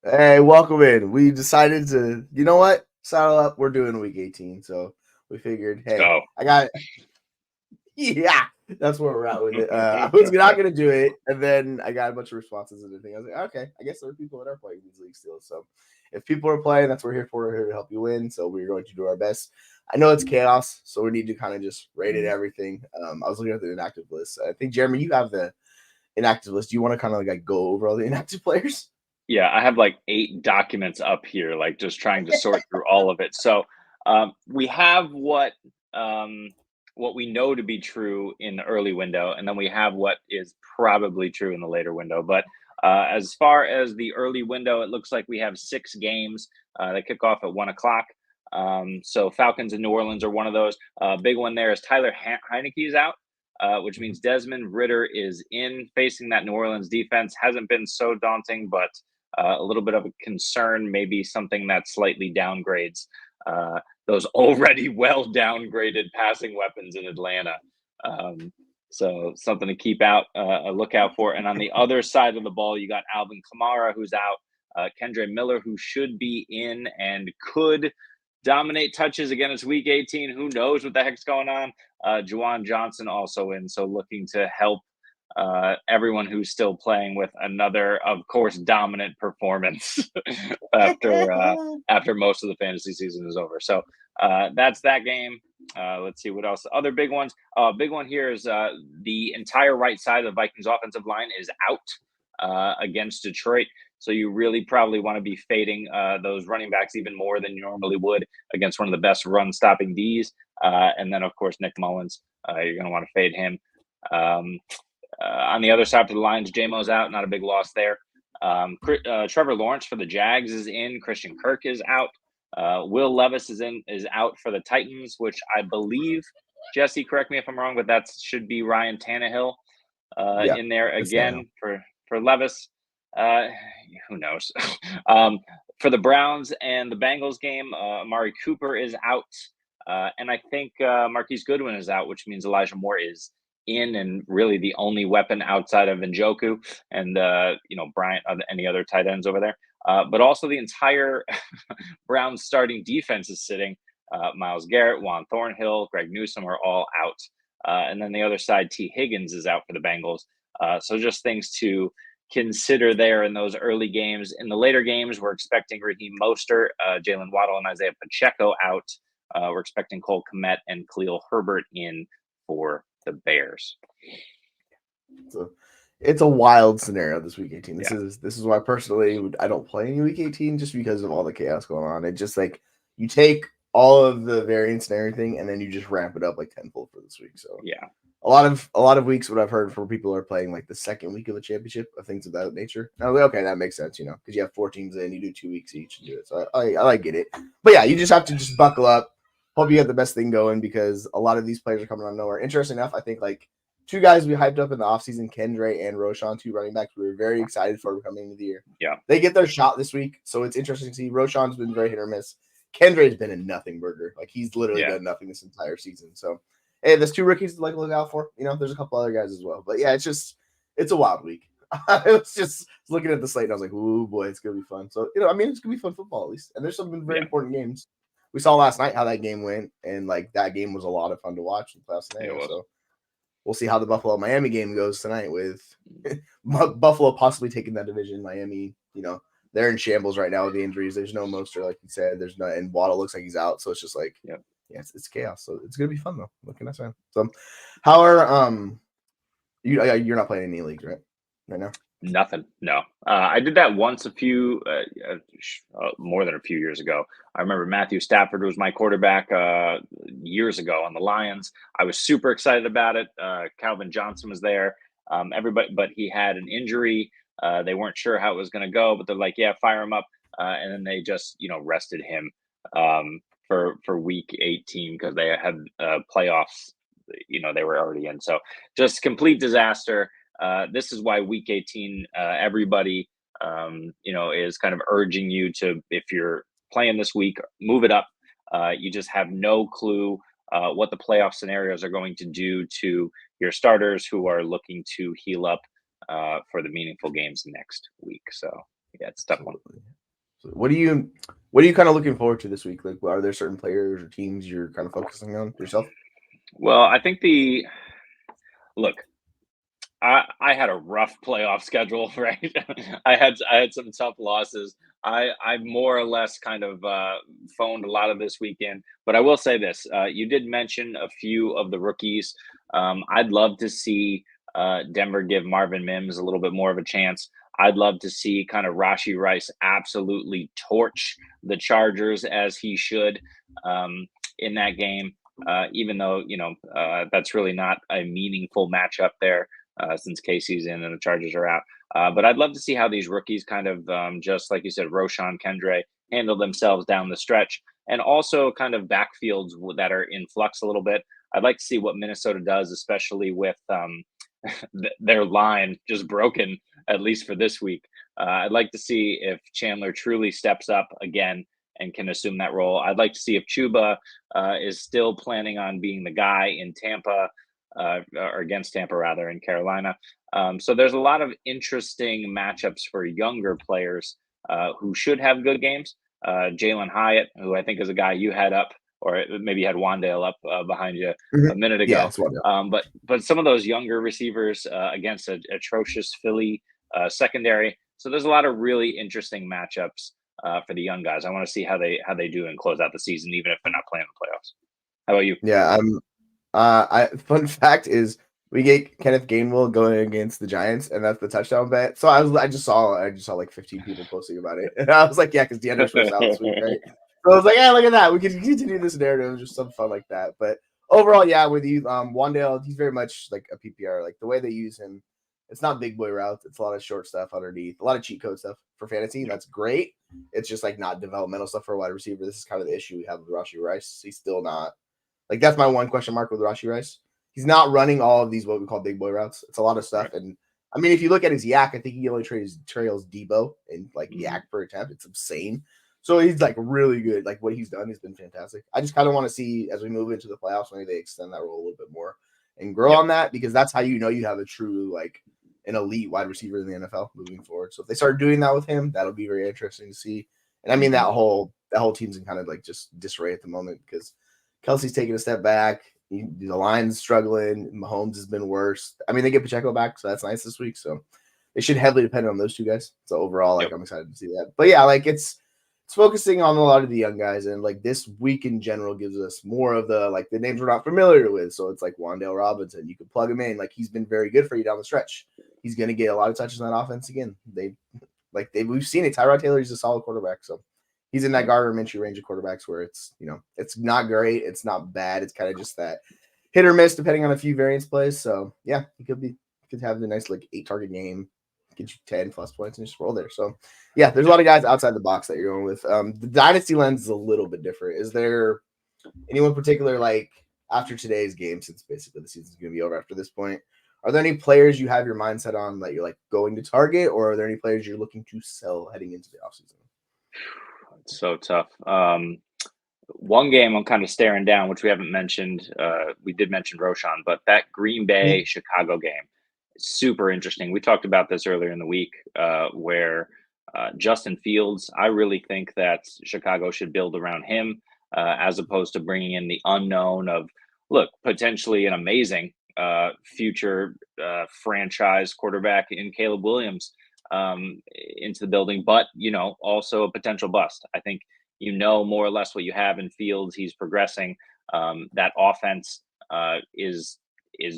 Hey, welcome in. We decided to, you know what? Saddle up. We're doing week 18. So we figured, Let's hey, go. I got, yeah, that's where we're at with it. I was not going to do it. And then I got a bunch of responses and everything. I was like, okay, I guess there are people that are playing these leagues still. So if people are playing, that's what we're here for. We're here to help you win. So we're going to do our best. I know it's chaos. So we need to kind of just rate it everything. I was looking at the inactive list. I think, Jeremy, you have the inactive list. Do you want to kind of like go over all the inactive players? Yeah, I have like 8 documents up here, like just trying to sort through all of it. So we have what we know to be true in the early window, and then we have what is probably true in the later window. But as far as the early window, it looks like we have 6 games that kick off at 1 o'clock. So Falcons and New Orleans are one of those. Big one there is Tyler Heineke's out. Which means Desmond Ritter is in facing that New Orleans defense. Hasn't been so daunting, but a little bit of a concern, maybe something that slightly downgrades those already well downgraded passing weapons in Atlanta. Um, so something to keep a lookout for. And on the other side of the ball, you got Alvin Kamara, who's out, Kendre Miller, who should be in and could dominate touches again. It's week 18. Who knows what the heck's going on? Juwan Johnson also in. So looking to help everyone who's still playing with another, of course, dominant performance after most of the fantasy season is over. So that's that game. Let's see what else. Other big ones. Big one here is the entire right side of the Vikings offensive line is out against Detroit. So you really probably want to be fading those running backs even more than you normally would against one of the best run-stopping Ds. And then, of course, Nick Mullins. You're going to want to fade him. On the other side for the Lions, JMO's out. Not a big loss there. Trevor Lawrence for the Jags is in. Christian Kirk is out. Will Levis is out for the Titans, which I believe, Jesse, correct me if I'm wrong, but that should be Ryan Tannehill Yeah, in there it's Tannehill. again for Levis. Who knows? For the Browns and the Bengals game, Amari Cooper is out. And I think Marquise Goodwin is out, which means Elijah Moore is in and really the only weapon outside of Njoku and Bryant, any other tight ends over there. But also the entire Browns starting defense is sitting. Myles Garrett, Juan Thornhill, Greg Newsome are all out. And then the other side, T. Higgins is out for the Bengals. So just things to consider there in those early games. In the later games, we're expecting Raheem Mostert, Jalen Waddle, and Isaiah Pacheco out. We're expecting Cole Kmet and Khalil Herbert in for the Bears. So it's a wild scenario this week 18. This Yeah. is why personally I don't play any week 18 just because of all the chaos going on. It just like you take all of the variance and everything and then you just ramp it up like tenfold for this week. So Yeah. a lot of weeks what I've heard from people are playing like the second week of a championship of things of that nature. And I was like, okay, that makes sense, because you have 4 teams in, you do 2 weeks each and do it. So I like get it. But yeah, you just have to just buckle up. Hope you have the best thing going because a lot of these players are coming out of nowhere. Interesting enough, I think like 2 guys we hyped up in the offseason, Kendre and Roshan, 2 running backs, we were very excited for coming into the year. Yeah. They get their shot this week, so it's interesting to see. Roshan's been very hit or miss. Kendre's been a nothing burger. Like he's literally done nothing this entire season. So hey, there's 2 rookies to like look out for. There's a couple other guys as well. But yeah, it's a wild week. I was just looking at the slate and I was like, ooh boy, it's gonna be fun. So it's gonna be fun football at least. And there's some very important games. We saw last night how that game went, and like that game was a lot of fun to watch in the playoff scenario. So we'll see how the Buffalo Miami game goes tonight with Buffalo possibly taking that division. Miami, they're in shambles right now with the injuries. There's no Mostert, like you said. There's no, and Waddle looks like he's out. So it's just like, yeah, it's chaos. So it's gonna be fun though. What can I say? So, how are you're not playing any leagues right now? Nothing. No. I did that once more than a few years ago. I remember Matthew Stafford was my quarterback years ago on the Lions. I was super excited about it. Calvin Johnson was there. Everybody, but he had an injury. They weren't sure how it was going to go, but they're like, yeah, fire him up. And then they just, rested him for week 18 because they had playoffs, they were already in. So just complete disaster. This is why week 18, everybody, is kind of urging you to, if you're playing this week, move it up. You just have no clue what the playoff scenarios are going to do to your starters who are looking to heal up for the meaningful games next week. So yeah, it's a tough one. What are you kind of looking forward to this week? Like, are there certain players or teams you're kind of focusing on yourself? Well, I think the look. I had a rough playoff schedule, right? I had some tough losses. I more or less kind of phoned a lot of this weekend, but I will say this: you did mention a few of the rookies. I'd love to see Denver give Marvin Mims a little bit more of a chance. I'd love to see kind of Rashi Rice absolutely torch the Chargers as he should in that game. Even though that's really not a meaningful matchup there since Casey's in and the Chargers are out. But I'd love to see how these rookies kind of, just like you said, Roshan Kendre, handle themselves down the stretch, and also kind of backfields that are in flux a little bit. I'd like to see what Minnesota does, especially with their line just broken, at least for this week. I'd like to see if Chandler truly steps up again and can assume that role. I'd like to see if Chuba is still planning on being the guy in Tampa or against Tampa rather in Carolina. So there's a lot of interesting matchups for younger players who should have good games. Jalen Hyatt, who I think is a guy you had up, or maybe you had Wandale up behind you a minute Yeah, ago. that's one. But some of those younger receivers against an atrocious Philly secondary. So there's a lot of really interesting matchups for the young guys. I want to see how they do and close out the season, even if they're not playing the playoffs. How about you? Yeah, I'm. I fun fact is we get Kenneth Gainwell going against the Giants, and that's the touchdown bet. So I just saw like 15 people posting about it, and I was like, yeah, because DeAndre Swift's out this week, right? So I was like, yeah, look at that. We can continue this narrative, just some fun like that. But overall, yeah, with you, Wandale, he's very much like a PPR. Like the way they use him, it's not big boy routes. It's a lot of short stuff underneath, a lot of cheat code stuff for fantasy. That's great. It's just like not developmental stuff for a wide receiver. This is kind of the issue we have with Rashee Rice. He's still not like that's my one question mark with Rashee Rice. He's not running all of these what we call big boy routes. It's a lot of stuff. Right. And I mean, if you look at his yak, I think he only trails Debo in like yak per attempt. It's insane. So he's like really good. Like what he's done has been fantastic. I just kind of want to see as we move into the playoffs, maybe they extend that role a little bit more and grow on that, because that's how you know you have a true like an elite wide receiver in the NFL moving forward. So if they start doing that with him, that'll be very interesting to see. And I mean that whole team's in kind of like just disarray at the moment because Kelsey's taking a step back. The line's struggling. Mahomes has been worse. I mean, they get Pacheco back, so that's nice this week. So they should heavily depend on those two guys. So overall, like I'm excited to see that. But yeah, like it's focusing on a lot of the young guys, and like this week in general gives us more of the like the names we're not familiar with. So it's like Wandale Robinson. You can plug him in. Like he's been very good for you down the stretch. He's going to get a lot of touches on that offense again. We've seen it. Tyrod Taylor is a solid quarterback, so he's in that Gardner Minshew range of quarterbacks where it's it's not great, it's not bad, it's kind of just that hit or miss depending on a few variance plays. So yeah, he could have the nice like 8-target game, get you 10 plus points and just roll there. So yeah, there's a lot of guys outside the box that you're going with. The dynasty lens is a little bit different. Is there anyone particular like after today's game, since basically the season's going to be over after this point? Are there any players you have your mindset on that you're like going to target, or are there any players you're looking to sell heading into the offseason? It's so tough. One game I'm kind of staring down, which we haven't mentioned. We did mention Roshan, but that Green Bay Chicago game is super interesting. We talked about this earlier in the week, where Justin Fields. I really think that Chicago should build around him as opposed to bringing in the unknown of potentially an amazing future franchise quarterback in Caleb Williams into the building, but also a potential bust. I think more or less what you have in Fields. He's progressing. That offense is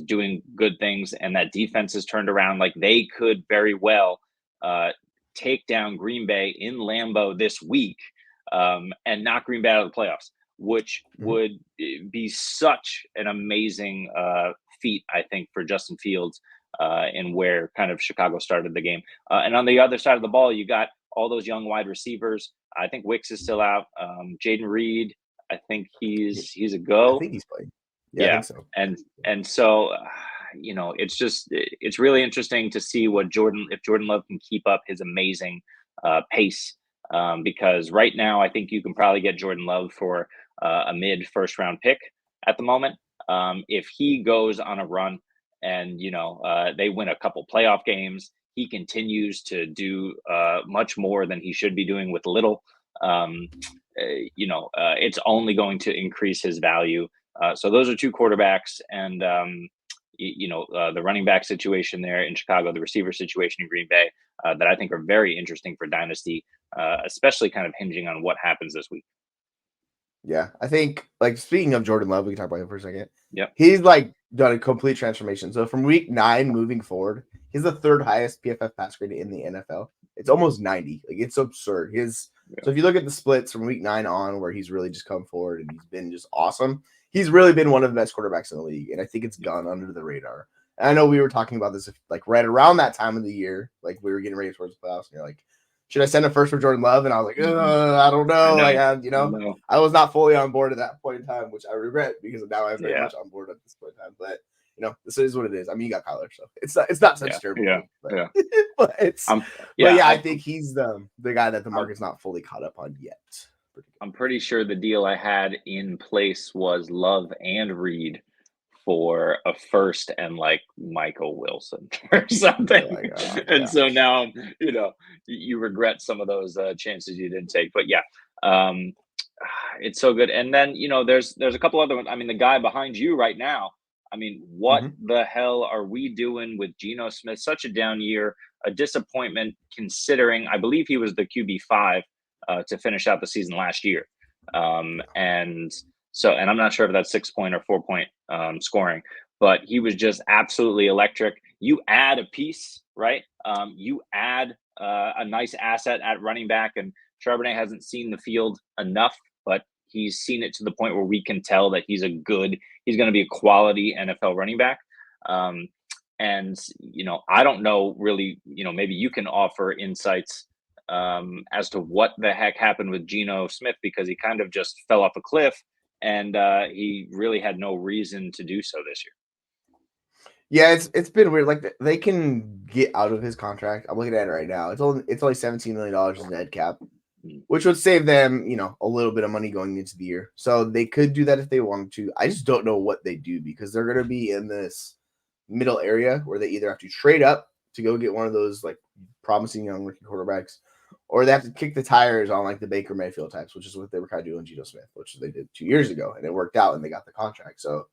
doing good things, and that defense is turned around. Like they could very well take down Green Bay in Lambeau this week and knock Green Bay out of the playoffs, which would be such an amazing feat, I think, for Justin Fields. And where kind of Chicago started the game. And on the other side of the ball, you got all those young wide receivers. I think Wicks is still out. Jaden Reed, I think he's a go. I think he's playing. Yeah. I think so. And so, it's really interesting to see if Jordan Love can keep up his amazing pace. Because right now, I think you can probably get Jordan Love for a mid first round pick at the moment. If he goes on a run, and they win a couple playoff games, he continues to do much more than he should be doing with little, it's only going to increase his value. So those are two quarterbacks, and the running back situation there in Chicago, the receiver situation in Green Bay, that I think are very interesting for Dynasty, especially kind of hinging on what happens this week. Yeah, I think, like, speaking of Jordan Love, we can talk about him for a second. Yep. He's like done a complete transformation. So from week 9 moving forward, he's the third highest PFF pass grade in the NFL. It's almost 90. Like, it's absurd. So if you look at the splits from week 9 on, where he's really just come forward and he's been just awesome, he's really been one of the best quarterbacks in the league. And I think it's gone under the radar. And I know we were talking about this like right around that time of the year, like we were getting ready towards the playoffs, and you're like, should I send a first for Jordan Love? And I was like, I don't know. I was not fully on board at that point in time, which I regret because now I'm very much on board at this point in time. But this is what it is. I mean, you got Kyler, so it's not such terrible. I think he's the guy that the market's not fully caught up on yet. I'm pretty sure the deal I had in place was Love and Reed for a first and like Michael Wilson or something. So now, you regret some of those chances you didn't take. But it's so good. And then, there's a couple other ones. I mean, the guy behind you right now, I mean, what the hell are we doing with Geno Smith? Such a down year, a disappointment considering I believe he was the QB5 to finish out the season last year. And I'm not sure if that's 6-point or 4-point scoring, but he was just absolutely electric. You add a piece, right? You add a nice asset at running back, and Charbonnet hasn't seen the field enough, but he's seen it to the point where we can tell that he's going to be a quality NFL running back. And I don't know really, maybe you can offer insights as to what the heck happened with Geno Smith, because he kind of just fell off a cliff. And he really had no reason to do so this year. Yeah, it's been weird. Like, they can get out of his contract. I'm looking at it right now. It's only $17 million in dead cap, which would save them, a little bit of money going into the year. So they could do that if they wanted to. I just don't know what they do, because they're going to be in this middle area where they either have to trade up to go get one of those like promising young rookie quarterbacks, or they have to kick the tires on like the Baker Mayfield types, which is what they were kind of doing Geno Smith, which they did 2 years ago, and it worked out and they got the contract. So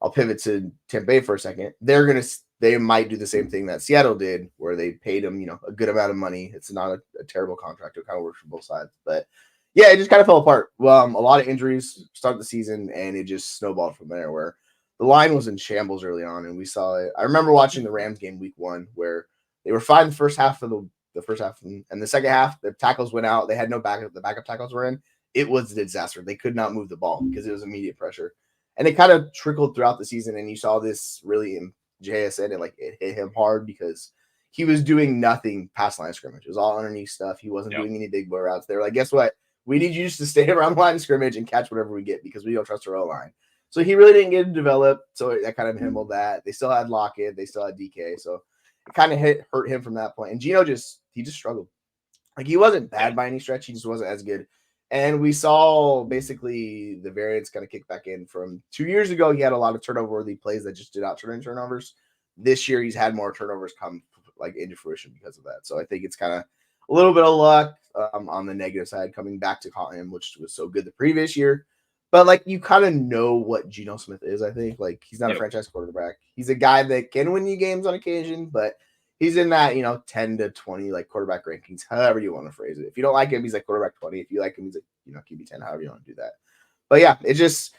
I'll pivot to Tampa Bay for a second. They might do the same thing that Seattle did, where they paid him, a good amount of money. It's not a terrible contract. It kind of works for both sides, but yeah, it just kind of fell apart. Well, a lot of injuries started the season, and it just snowballed from there, where the line was in shambles early on, and we saw it. I remember watching the Rams game week 1, where they were fine the first half of the first half, and the second half, the tackles went out. They had no backup. The backup tackles were in. It was a disaster. They could not move the ball because it was immediate pressure. And it kind of trickled throughout the season, and you saw this really in JSN, and it hit him hard because he was doing nothing past line of scrimmage. It was all underneath stuff. He wasn't doing any big boy routes. They were like, guess what? We need you just to stay around the line of scrimmage and catch whatever we get, because we don't trust our O-line. So he really didn't get to develop. So that kind of himmeled that. They still had Lockett. They still had DK. So it kind of hurt him from that point. And Geno just struggled. Like, he wasn't bad by any stretch. He just wasn't as good. And we saw basically the variance kind of kick back in from 2 years ago. He had a lot of turnover-worthy plays that just did not turn into turnovers. This year, he's had more turnovers come like into fruition because of that. So I think it's kind of a little bit of luck on the negative side coming back to Cotton, which was so good the previous year. But like, you kind of know what Geno Smith is. I think like he's not a franchise quarterback. He's a guy that can win you games on occasion, but he's in that 10 to 20 like quarterback rankings, however you want to phrase it. If you don't like him, he's like quarterback 20. If you like him, he's like QB 10. However you want to do that. But yeah, it's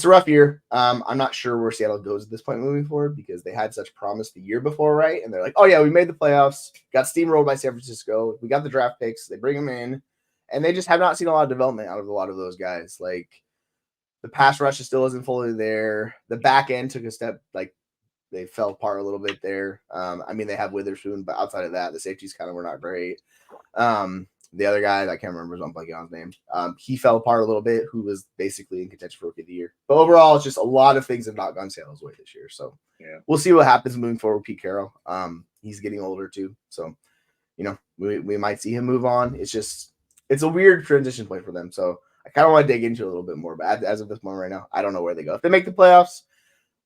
a rough year. I'm not sure where Seattle goes at this point moving forward, because they had such promise the year before, right? And they're like, oh yeah, we made the playoffs, got steamrolled by San Francisco. We got the draft picks. They bring them in, and they just have not seen a lot of development out of a lot of those guys. Like, the pass rush still isn't fully there. The back end took a step, like they fell apart a little bit there. I mean, they have Witherspoon, but outside of that, the safeties kind of were not great. The other guy, I can't remember, I'm blanking on his name. He fell apart a little bit, who was basically in contention for Rookie of the Year. But overall, it's just a lot of things have not gone Seattle's way this year. So we'll see what happens moving forward with Pete Carroll. He's getting older too. So, we might see him move on. It's a weird transition point for them. So I kind of want to dig into it a little bit more. But as of this moment right now, I don't know where they go. If they make the playoffs,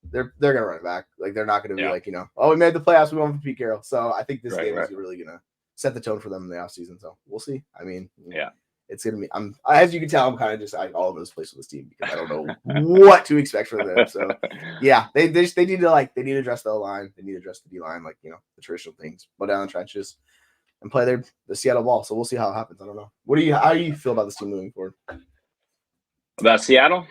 they're gonna run it back. Like they're not gonna be Yeah. like, oh, we made the playoffs, we won for Pete Carroll. So I think this Right, game right. is really gonna set the tone for them in the offseason. So we'll see. I mean, Yeah. it's gonna be. As you can tell, I'm kind of just all over this place with this team because I don't know what to expect from them. So yeah, they need to they need to address the line, they need to address the D line, like the traditional things, go down the trenches and play the Seattle ball. So we'll see how it happens. I don't know. How do you feel about this team moving forward? About Seattle?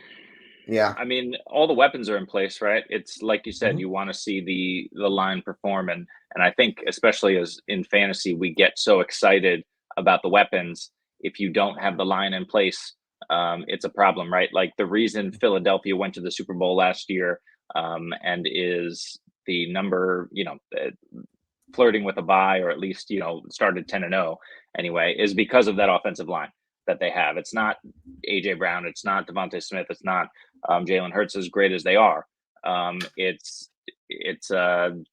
Yeah. I mean, all the weapons are in place, right? It's like you said, Mhm. you want to see the line perform, and I think especially as in fantasy, we get so excited about the weapons. If you don't have the line in place, it's a problem, right? Like the reason Philadelphia went to the Super Bowl last year, and is the number, flirting with a bye, or at least started 10-0 anyway, is because of that offensive line that they have. It's not AJ Brown, it's not Devontae Smith, it's not Jalen Hurts, as great as they are. It's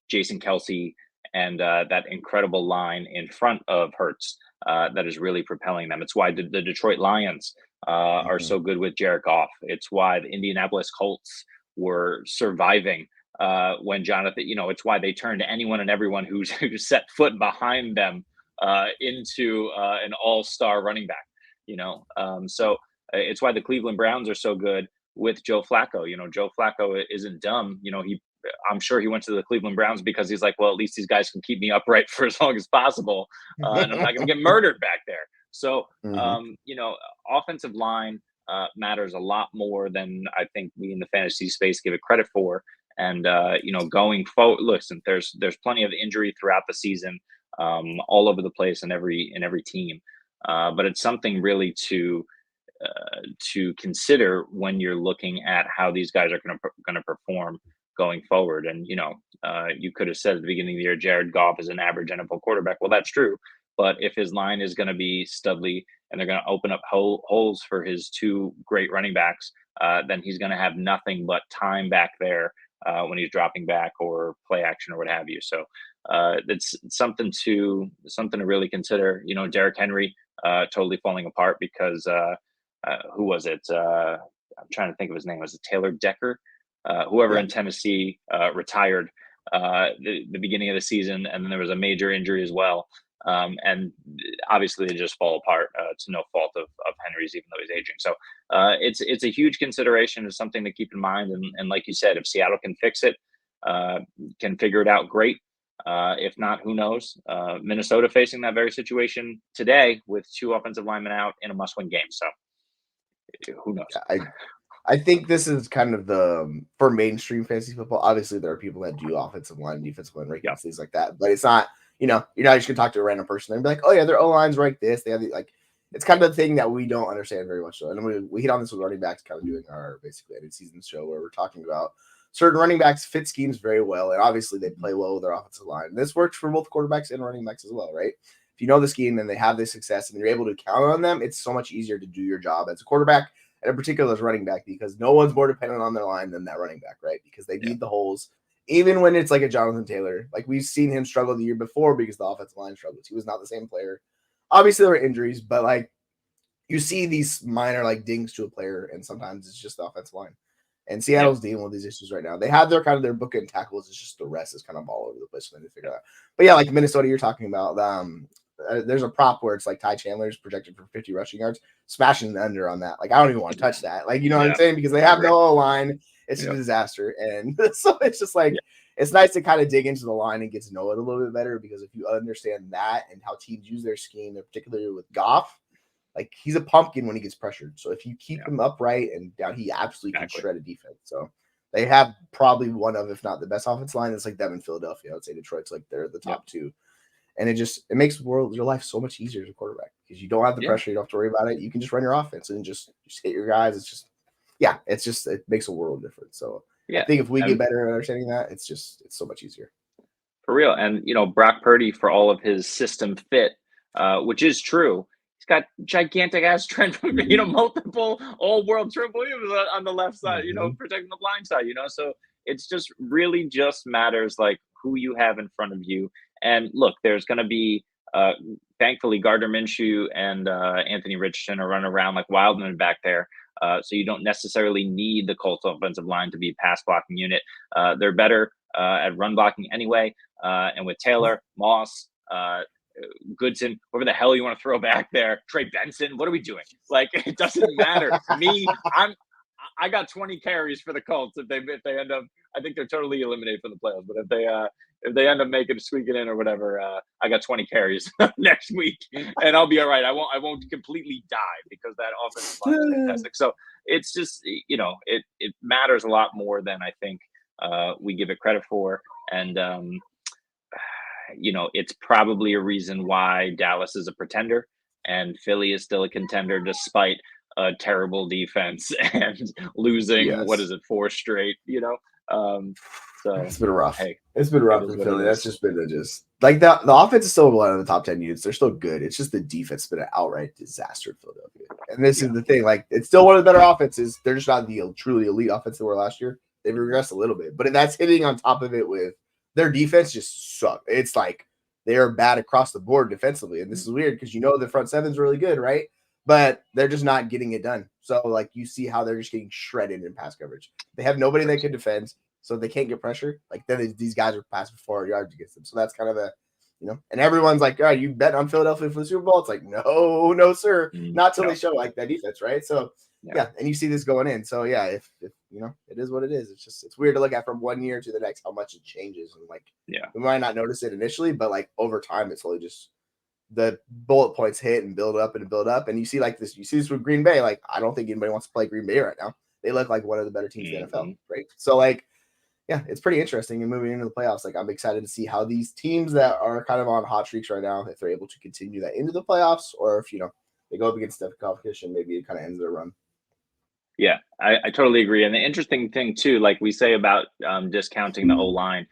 Jason Kelsey and that incredible line in front of Hurts that is really propelling them. It's why the Detroit Lions are so good with Jared Goff. It's why the Indianapolis Colts were surviving when Jonathan, it's why they turned anyone and everyone who set foot behind them into an all-star running back. So it's why the Cleveland Browns are so good with Joe Flacco. Joe Flacco isn't dumb. I'm sure he went to the Cleveland Browns because he's like, well, at least these guys can keep me upright for as long as possible, and I'm not going to get murdered back there. So, offensive line matters a lot more than I think we in the fantasy space give it credit for. And going forward, listen, there's plenty of injury throughout the season, all over the place in every team, but it's something really to consider when you're looking at how these guys are going to perform going forward. And you could have said at the beginning of the year, Jared Goff is an average NFL quarterback. Well, that's true, but if his line is going to be Studley and they're going to open up holes for his two great running backs, then he's going to have nothing but time back there when he's dropping back or play action or what have you. So it's something to really consider. Derrick Henry totally falling apart because who was it? I'm trying to think of his name. Was it Taylor Decker? Whoever in Tennessee retired the beginning of the season, and then there was a major injury as well. And obviously, they just fall apart to no fault of Henry's, even though he's aging. So it's a huge consideration. It's something to keep in mind. And like you said, if Seattle can fix it, can figure it out, great. If not, who knows? Minnesota facing that very situation today with two offensive linemen out in a must-win game. So who knows? I think this is kind of for mainstream fantasy football. Obviously, there are people that do offensive line, defensive line rankings, things like that. But it's not, you're not just gonna talk to a random person and be like, oh yeah, their O line's like this. They have it's kind of the thing that we don't understand very much. So, and we hit on this with running backs, kind of doing our basically ended season show where we're talking about certain running backs fit schemes very well, and obviously they play well with their offensive line. And this works for both quarterbacks and running backs as well, right? If you know the scheme and they have this success and you're able to count on them, it's so much easier to do your job as a quarterback, and in particular as running back, because no one's more dependent on their line than that running back, right? Because they need the holes. Even when it's like a Jonathan Taylor, like we've seen him struggle the year before because the offensive line struggles. He was not the same player. Obviously, there were injuries, but like you see these minor like dings to a player, and sometimes it's just the offensive line. And Seattle's dealing with these issues right now. They have their kind of their book and tackles. It's just the rest is kind of all over the place for them to figure out. But yeah, like Minnesota, you're talking about. There's a prop where it's like Ty Chandler's projected for 50 rushing yards, smashing the under on that. Like I don't even want to touch that. Like what I'm saying, because they have no line. It's a disaster, and so it's just like it's nice to kind of dig into the line and get to know it a little bit better. Because if you understand that and how teams use their scheme, and particularly with Goff, like he's a pumpkin when he gets pressured. So if you keep him upright and down, he absolutely can shred a defense. So they have probably one of, if not the best offense line. It's like them in Philadelphia. I would say Detroit's like they're the top two. And it makes your life so much easier as a quarterback because you don't have the pressure. You don't have to worry about it. You can just run your offense and just hit your guys. It's just, it makes a world of difference. So I think if we get better at understanding that, it's so much easier. For real. And, Brock Purdy, for all of his system fit, which is true, he's got gigantic ass Trent, multiple all-world Trent Williams on the left side, protecting the blind side, so it's just really just matters like who you have in front of you. And look, there's going to be Thankfully, Gardner Minshew and Anthony Richardson are running around like wildmen back there. So you don't necessarily need the Colts offensive line to be a pass blocking unit. They're better at run blocking anyway. And with Taylor, Moss, Goodson, whoever the hell you want to throw back there, Trey Benson, what are we doing? Like, it doesn't matter. I got 20 carries for the Colts if they end up. I think they're totally eliminated from the playoffs. But if they end up squeaking in or whatever, I got 20 carries next week, and I'll be all right. I won't completely die because that offensive line is fantastic. So it's just it matters a lot more than I think we give it credit for, and it's probably a reason why Dallas is a pretender and Philly is still a contender despite a terrible defense and losing, what is it, 4 straight, so it's been rough. Hey, it's been rough for Philly. That's just been like the offense is still one of the top 10 units. They're still good. It's just the defense has been an outright disaster in Philadelphia. And this is the thing. Like, it's still one of the better offenses. They're just not the truly elite offense they were last year. They've regressed a little bit, but that's hitting on top of it with their defense just suck. It's like they are bad across the board defensively. And this is weird because the front seven's really good, right? But they're just not getting it done. So, like, you see how they're just getting shredded in pass coverage. They have nobody that can defend, so they can't get pressure. Like, then these guys are passing 400 yards against them. So that's kind of and everyone's like, all right, you bet on Philadelphia for the Super Bowl? It's like, no, sir. Not till they show, like, that defense, right? So, yeah, and you see this going in. So, yeah, if it is what it is. It's weird to look at from one year to the next how much it changes. And, like, we might not notice it initially, but, like, over time, it's slowly just the bullet points hit and build up. And you see like this, with Green Bay. Like, I don't think anybody wants to play Green Bay right now. They look like one of the better teams in the NFL, right? So, like, yeah, it's pretty interesting. And moving into the playoffs, like, I'm excited to see how these teams that are kind of on hot streaks right now, if they're able to continue that into the playoffs, or if they go up against the competition, maybe it kind of ends their run. Yeah, I totally agree. And the interesting thing too, like we say about discounting the O-line,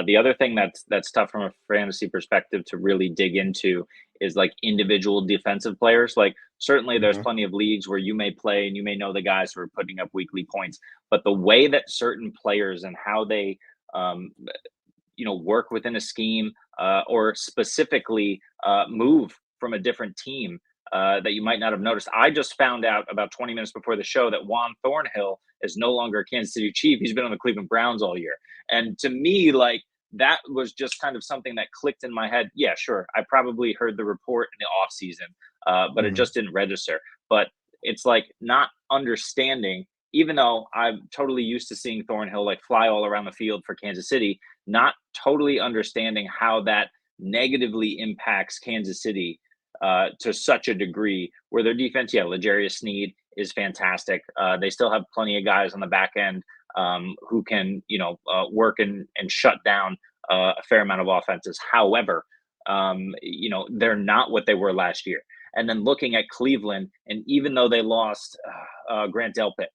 the other thing that's tough from a fantasy perspective to really dig into is like individual defensive players. Like, certainly there's plenty of leagues where you may play and you may know the guys who are putting up weekly points, but the way that certain players and how they work within a scheme or specifically move from a different team that you might not have noticed. I just found out about 20 minutes before the show that Juan Thornhill is no longer a Kansas City Chief. He's been on the Cleveland Browns all year. And to me, like, that was just kind of something that clicked in my head. Yeah, sure. I probably heard the report in the offseason, but it just didn't register. But it's like not understanding, even though I'm totally used to seeing Thornhill like fly all around the field for Kansas City, not totally understanding how that negatively impacts Kansas City to such a degree, where their defense, L'Jarius Sneed is fantastic. They still have plenty of guys on the back end who can, work and shut down a fair amount of offenses. However, they're not what they were last year. And then looking at Cleveland, and even though they lost Grant Delpit,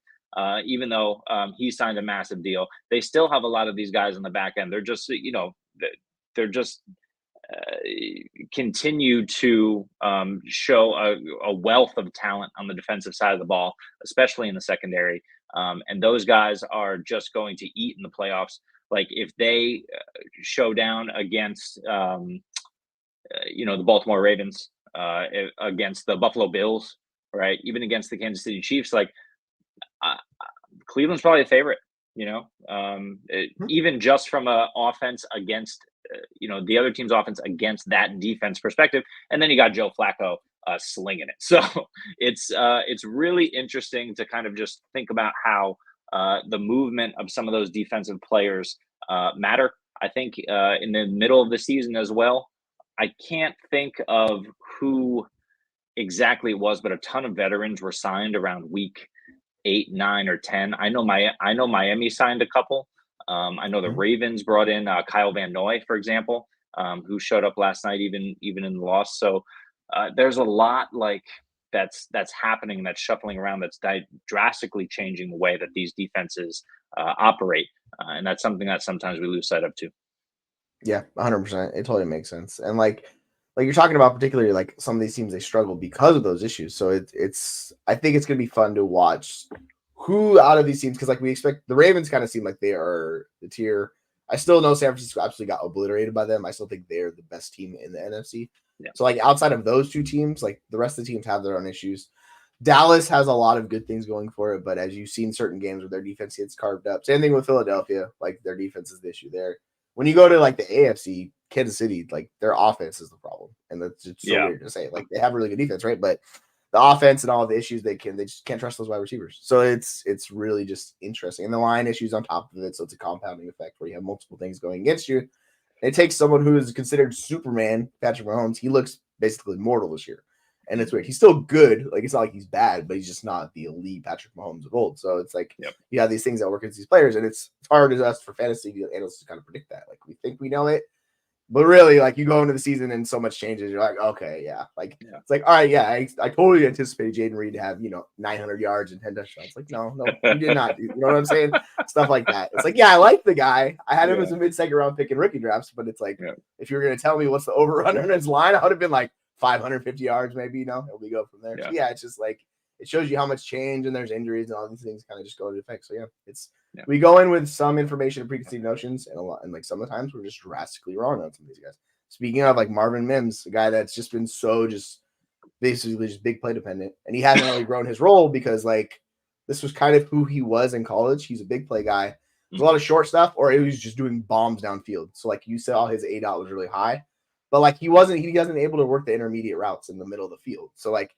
even though he signed a massive deal, they still have a lot of these guys on the back end. They're just, they're just continue to show a wealth of talent on the defensive side of the ball, especially in the secondary. And those guys are just going to eat in the playoffs. Like, if they show down against, the Baltimore Ravens, against the Buffalo Bills, right? Even against the Kansas City Chiefs, like, Cleveland's probably a favorite, even just from a offense against, the other team's offense against that defense perspective. And then you got Joe Flacco slinging it. So it's really interesting to kind of just think about how the movement of some of those defensive players matter. I think in the middle of the season as well, I can't think of who exactly it was, but a ton of veterans were signed around week 8, 9, or 10. I know Miami signed a couple. I know the Ravens brought in Kyle Van Noy, for example, who showed up last night, even in the loss. So there's a lot like that's happening, that's shuffling around, that's drastically changing the way that these defenses operate, and that's something that sometimes we lose sight of too. Yeah, 100%. It totally makes sense. And like you're talking about, particularly like some of these teams, they struggle because of those issues. So it's I think it's gonna be fun to watch who out of these teams, because like we expect the Ravens kind of seem like they are the tier. I still know San Francisco absolutely got obliterated by them. I still think they're the best team in the NFC. Yeah. So like outside of those two teams, like the rest of the teams have their own issues. Dallas has a lot of good things going for it, but as you've seen certain games where their defense gets carved up, same thing with Philadelphia, like their defense is the issue there. When you go to like the AFC, Kansas City, like their offense is the problem, and that's just so weird to say. Like they have a really good defense, right? But the offense and all the issues they just can't trust those wide receivers. So it's really just interesting, and the line issues on top of it. So it's a compounding effect where you have multiple things going against you. It takes someone who is considered Superman, Patrick Mahomes. He looks basically mortal this year. And it's weird. He's still good. Like, it's not like he's bad, but he's just not the elite Patrick Mahomes of old. So it's like you have these things that work against these players, and it's hard as us for fantasy analysts to kind of predict that. Like, we think we know it, but really, like, you go into the season and so much changes. You're like, okay, yeah. Like, it's like, all right, yeah, I totally anticipated Jaden Reed to have, 900 yards and 10 touchdowns. Like, no, you did not. You know what I'm saying? Stuff like that. It's like, yeah, I like the guy. I had him as a mid-second round pick in rookie drafts, but it's like, if you were going to tell me what's the over-under in his line, I would have been like, 550 yards, maybe, and we go from there. So it's just like it shows you how much change and there's injuries and all these things kind of just go into effect. So we go in with some information and preconceived notions, and like some of the times we're just drastically wrong on some of these guys. Speaking of like Marvin Mims, a guy that's just been so just basically just big play dependent, and he hasn't really grown his role because like this was kind of who he was in college. He's a big play guy. There's a lot of short stuff, or he was just doing bombs downfield. So like you saw his ADOT was really high. But like he wasn't able to work the intermediate routes in the middle of the field. So like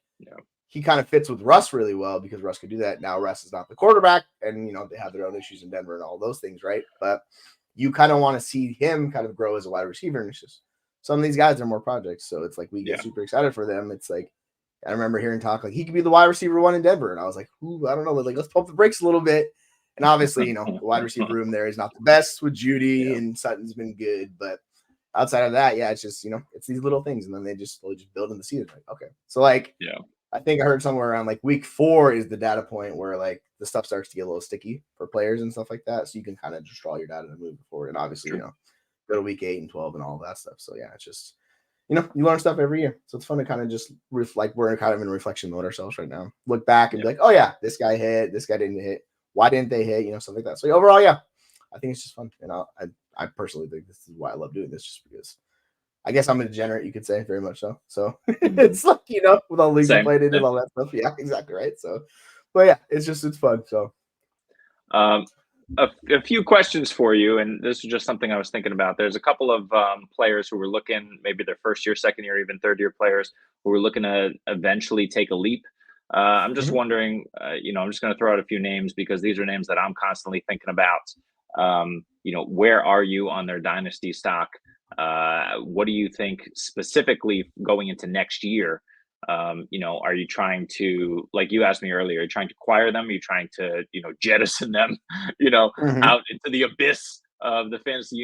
he kind of fits with Russ really well because Russ could do that. Now Russ is not the quarterback, and they have their own issues in Denver and all those things, right? But you kind of want to see him kind of grow as a wide receiver, and it's just some of these guys are more projects. So it's like we get super excited for them. It's like I remember hearing talk like he could be the wide receiver one in Denver, and I was like, ooh, I don't know, like let's pump the brakes a little bit. And obviously, the wide receiver room there is not the best with Judy and Sutton's been good, but outside of that, it's just, it's these little things. And then they just slowly just build in the season. Like, okay. So like, I think I heard somewhere around like week 4 is the data point where like the stuff starts to get a little sticky for players and stuff like that. So you can kind of just draw your data and move forward. And obviously, go to week 8 and 12 and all that stuff. So it's just, you learn stuff every year. So it's fun to kind of just we're kind of in reflection mode ourselves right now. Look back and be like, oh yeah, this guy hit, this guy didn't hit. Why didn't they hit? Stuff like that. So overall, I think it's just fun. And I personally think this is why I love doing this, just because I guess I'm a degenerate, you could say, very much so. So it's like, with all leagues played in and all that stuff. Yeah, exactly right. So, but it's fun. So, a few questions for you, and this is just something I was thinking about. There's a couple of players who were looking, maybe their first year, second year, even third year players who were looking to eventually take a leap. I'm just wondering, I'm just going to throw out a few names because these are names that I'm constantly thinking about. Where are you on their dynasty stock? What do you think specifically going into next year? Are you trying to, like you asked me earlier, are you trying to acquire them? Are you trying to, jettison them, out into the abyss of the fantasy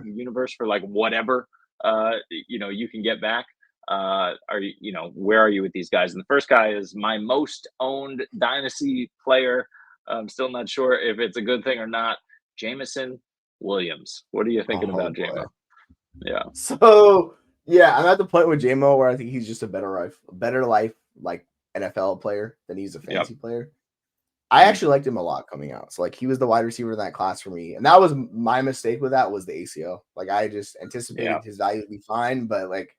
universe for like whatever, you can get back? Are you, where are you with these guys? And the first guy is my most owned dynasty player. I'm still not sure if it's a good thing or not. Jameson Williams. What are you thinking about JMO? Yeah. So I'm at the point with JMO where I think he's just a better life like NFL player than he's a fantasy player. I actually liked him a lot coming out. So like he was the wide receiver in that class for me. And that was my mistake with that was the ACL. Like I just anticipated his value to be fine, but like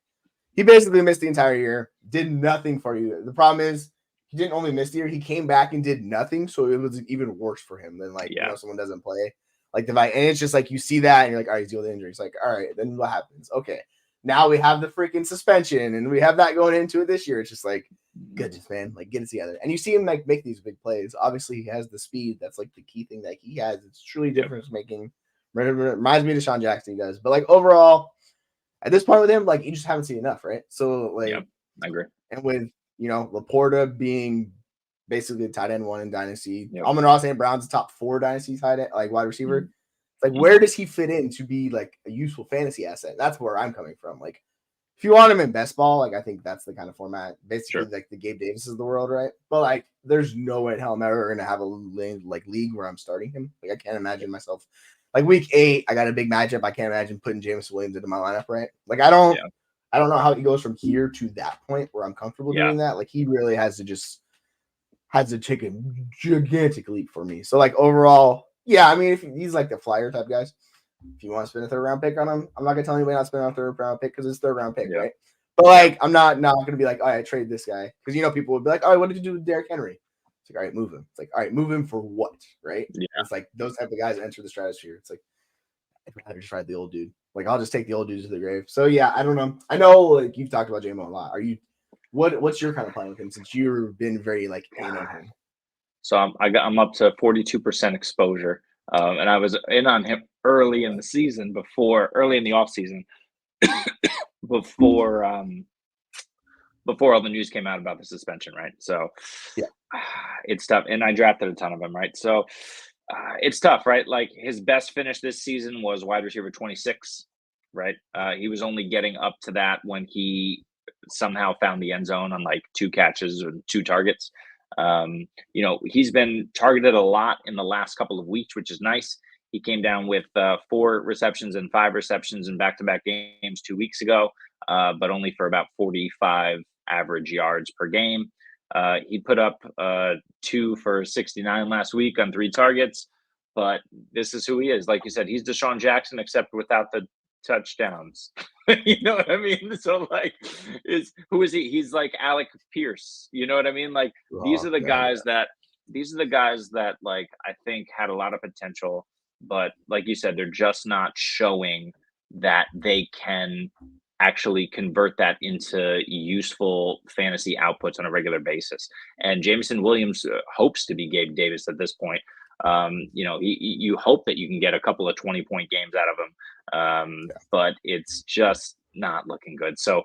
he basically missed the entire year, did nothing for you. The problem is he didn't only miss the year, he came back and did nothing. So it was even worse for him than like someone doesn't play. Like and it's just like you see that and you're like, all right, he's dealing with injury. It's like, all right, then what happens? Okay. Now we have the freaking suspension and we have that going into it this year. It's just like, goodness, man, like get it together. And you see him like make these big plays. Obviously, he has the speed. That's like the key thing that he has. It's truly difference making. Reminds me of Deshaun Jackson, he does. But like overall, at this point with him, like you just haven't seen enough, right? So like, I agree. And with Laporta being basically the tight end 1 in Dynasty, Amon-Ra St. Brown's the top 4 Dynasty tight end, like wide receiver. It's like where does he fit in to be like a useful fantasy asset? That's where I'm coming from. Like if you want him in best ball, like I think that's the kind of format, basically like the Gabe Davis of the world, right? But like there's no way in hell I'm ever gonna have a league where I'm starting him. Like I can't imagine myself. Like week 8, I got a big matchup. I can't imagine putting Jameson Williams into my lineup, right? Like I don't know how he goes from here to that point where I'm comfortable doing that. Like he really has to take a gigantic leap for me. So like overall, I mean, if he's like the flyer type guys, if you want to spend a 3rd round pick on him, I'm not gonna tell anybody not to spend on a 3rd round pick because it's 3rd round pick, right? But like, I'm not gonna be like, all right, trade this guy because people would be like, oh, what did you do with Derrick Henry? It's like, all right, move him. It's like, all right, move him for what, right? Yeah. It's like those type of guys enter the stratosphere. It's like I'd rather just ride the old dude. Like I'll just take the old dude to the grave. So yeah, I don't know. I know like you've talked about JMO a lot. Are you? What's your kind of plan with him since you've been very like in on him? So I'm up to 42% exposure, and I was in on him early in the season early in the off season before before all the news came out about the suspension, right? So yeah, it's tough, and I drafted a ton of him, right? So it's tough, right? Like his best finish this season was wide receiver 26, right? He was only getting up to that when he somehow found the end zone on like 2 catches or 2 targets. He's been targeted a lot in the last couple of weeks, which is nice. He came down with 4 receptions and 5 receptions in back-to-back games 2 weeks ago, but only for about 45 average yards per game. He put up 2 for 69 last week on 3 targets, but this is who he is. Like you said, he's Deshaun Jackson, except without the touchdowns. You know what I mean? So like, who is he? He's like Alec Pierce. You know what I mean? Like these are the guys that like I think had a lot of potential, but like you said, they're just not showing that they can actually convert that into useful fantasy outputs on a regular basis. And Jameson Williams hopes to be Gabe Davis at this point. You hope that you can get a couple of 20-point games out of him, but it's just not looking good. So,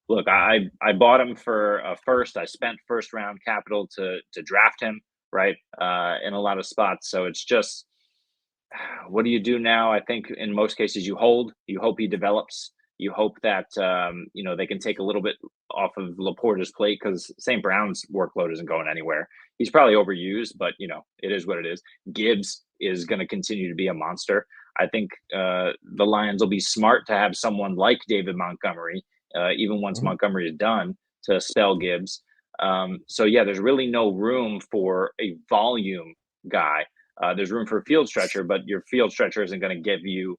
look, I bought him for a first. I spent first round capital to draft him, right, in a lot of spots. So it's just, what do you do now? I think in most cases you hold. You hope he develops. You hope that they can take a little bit off of Laporta's plate because St. Brown's workload isn't going anywhere. He's probably overused, but it is what it is. Gibbs is going to continue to be a monster. I think the Lions will be smart to have someone like David Montgomery, even once Montgomery is done, to spell Gibbs. There's really no room for a volume guy. There's room for a field stretcher, but your field stretcher isn't going to give you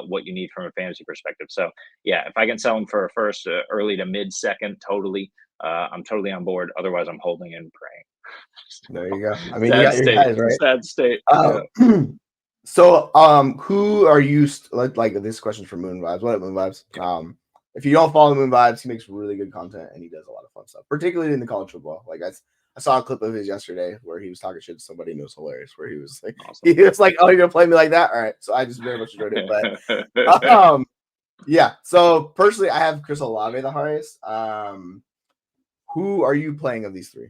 what you need from a fantasy perspective. So, yeah, if I can sell him for a first, early to mid-second, totally, I'm totally on board. Otherwise, I'm holding and praying. There you go. I mean, you got your guys, right? Sad state. So, who are you like? This question's for Moon Vibes. What up, Moon Vibes? If you don't follow Moon Vibes, he makes really good content and he does a lot of fun stuff, particularly in the college football. Like I saw a clip of his yesterday where he was talking shit to somebody and it was hilarious. Where he was like, awesome. He was like, "Oh, you're gonna play me like that? All right." So I just very much enjoyed it. But yeah. So personally, I have Chris Olave the highest. Who are you playing of these 3?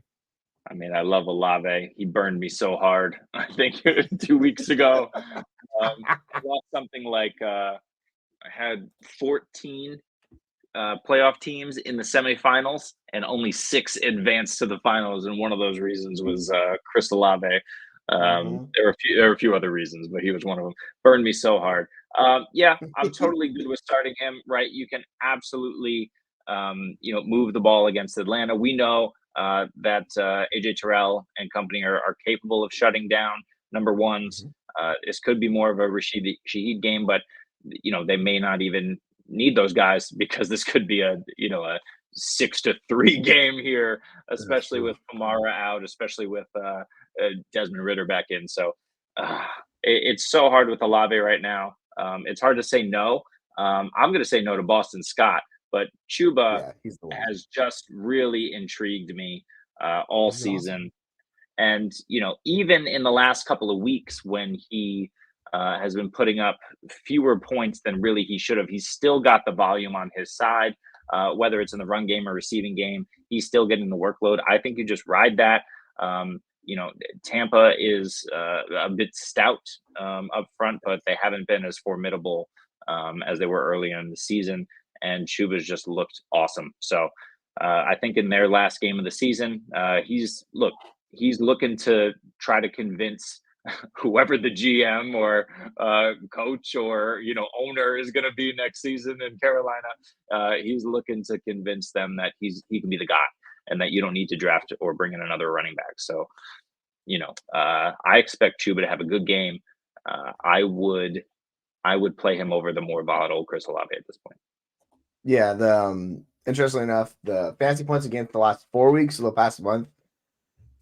I mean, I love Olave. He burned me so hard. I think 2 weeks ago, I lost something like I had 14 playoff teams in the semifinals, and only 6 advanced to the finals. And one of those reasons was Chris Olave. There were a few other reasons, but he was one of them. Burned me so hard. I'm totally good with starting him. Right, you can absolutely move the ball against Atlanta. We know that AJ Terrell and company are capable of shutting down number ones. This could be more of a Rashid Shaheed game, but they may not even need those guys because this could be a 6-3 game here, especially with Kamara out, especially with Desmond Ridder back in. So it's so hard with Olave right now. It's hard to say no. I'm going to say no to Boston Scott, but Chuba has just really intrigued me all season. Awesome. And, even in the last couple of weeks when he has been putting up fewer points than really he should have, he's still got the volume on his side, whether it's in the run game or receiving game. He's still getting the workload. I think you just ride that. Tampa is a bit stout up front, but they haven't been as formidable as they were early in the season. And Chuba's just looked awesome. So I think in their last game of the season, he's looking to try to convince whoever the GM or coach or owner is going to be next season in Carolina. He's looking to convince them that he can be the guy and that you don't need to draft or bring in another running back. So I expect Chuba to have a good game. I would play him over the more volatile Chris Olave at this point. Yeah, interestingly enough, the fantasy points against the last 4 weeks of the past month,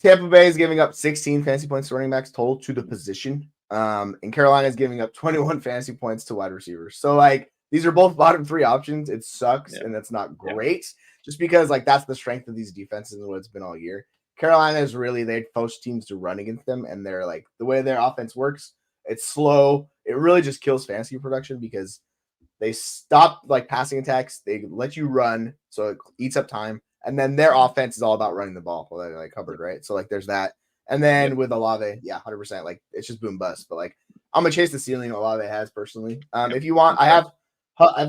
Tampa Bay is giving up 16 fantasy points to running backs total to the position. And Carolina is giving up 21 fantasy points to wide receivers. So, like, these are both bottom 3 options. It sucks, and that's not great just because, like, that's the strength of these defenses and what it's been all year. Carolina is really, they force teams to run against them, and they're like, the way their offense works, it's slow. It really just kills fantasy production because they stop like passing attacks. They let you run, so it eats up time. And then their offense is all about running the ball. Well, they're like covered, right? So like there's that. And then with Olave, yeah, 100%. Like it's just boom bust. But like I'm gonna chase the ceiling Olave has personally. If you want, I have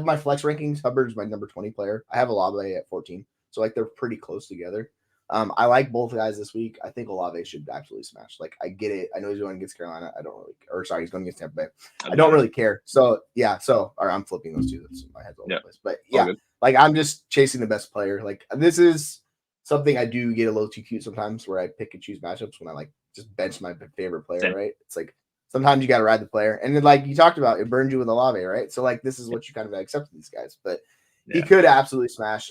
my flex rankings. Hubbard's my number 20 player. I have Olave at 14, so like they're pretty close together. I like both guys this week. I think Olave should absolutely smash. Like I get it. I know he's going against Carolina. I don't really, or sorry, he's going against Tampa Bay. I don't really care. So yeah. So or I'm flipping those two. That's my head's all over the place. But yeah, like I'm just chasing the best player. Like this is something I do get a little too cute sometimes, where I pick and choose matchups when I like just bench my favorite player. Right? It's like sometimes you got to ride the player, and then like you talked about, it burned you with Olave, right? So like this is what you kind of accept these guys, but. He could absolutely smash.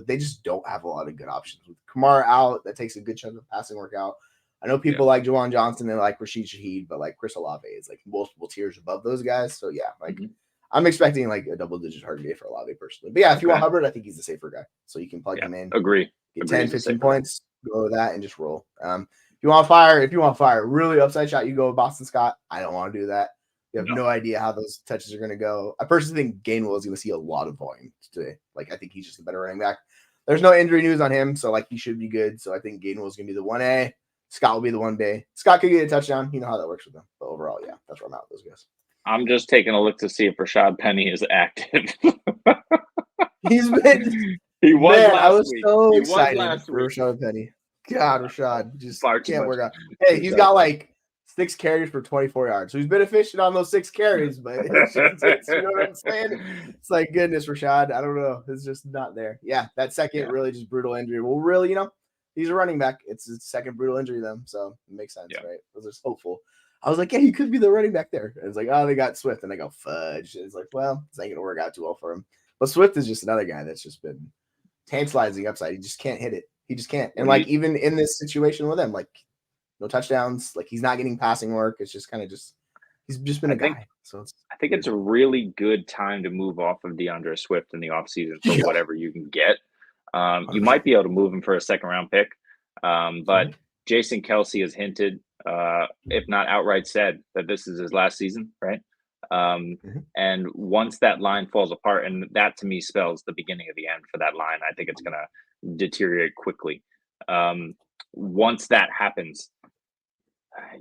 They just don't have a lot of good options. With Kamara out, that takes a good chunk of passing work out. I know people like Juwan Johnson and like Rashid Shaheed, but like Chris Olave is like multiple tiers above those guys. So yeah, like I'm expecting like a double-digit target day for Olave personally. But yeah, if you want Hubbard, I think he's the safer guy. So you can plug him in. Agree. Get 10, 15 points, go with that and just roll. If you want fire, really upside shot, you go with Boston Scott. I don't want to do that. You have no idea how those touches are going to go. I personally think Gainwell is going to see a lot of volume today. Like, I think he's just a better running back. There's no injury news on him, so, like, he should be good. So I think Gainwell is going to be the 1A. Scott will be the 1B. Scott could get a touchdown. You know how that works with them. But overall, yeah, that's where I'm at with those guys. I'm just taking a look to see if Rashad Penny is active. He's been – he was man, last I was week. so He excited was for Rashad Penny. God, Rashad just can't work out. Hey, he's Rashad. got, like – 6 carries for 24 yards. So he's been efficient on those 6 carries, but it's you know what I'm saying? It's like, goodness, Rashad. I don't know. It's just not there. Yeah, that second really just brutal injury. Well, really, you know, he's a running back. It's his second brutal injury to them. So it makes sense, right? I was just hopeful. I was like, yeah, he could be the running back there. And it's like, oh, they got Swift. And I go, fudge. And it's like, well, it's not going to work out too well for him. But Swift is just another guy that's just been tantalizing upside. He just can't hit it. He just can't. And like, even in this situation with him, like, no touchdowns. Like he's not getting passing work. It's just kind of he's just been a guy. So I think it's a really good time to move off of DeAndre Swift in the offseason for whatever you can get. You might be able to move him for a second round pick. But Jason Kelce has hinted, if not outright said, that this is his last season, right? And once that line falls apart, and that to me spells the beginning of the end for that line, I think it's going to deteriorate quickly. Once that happens,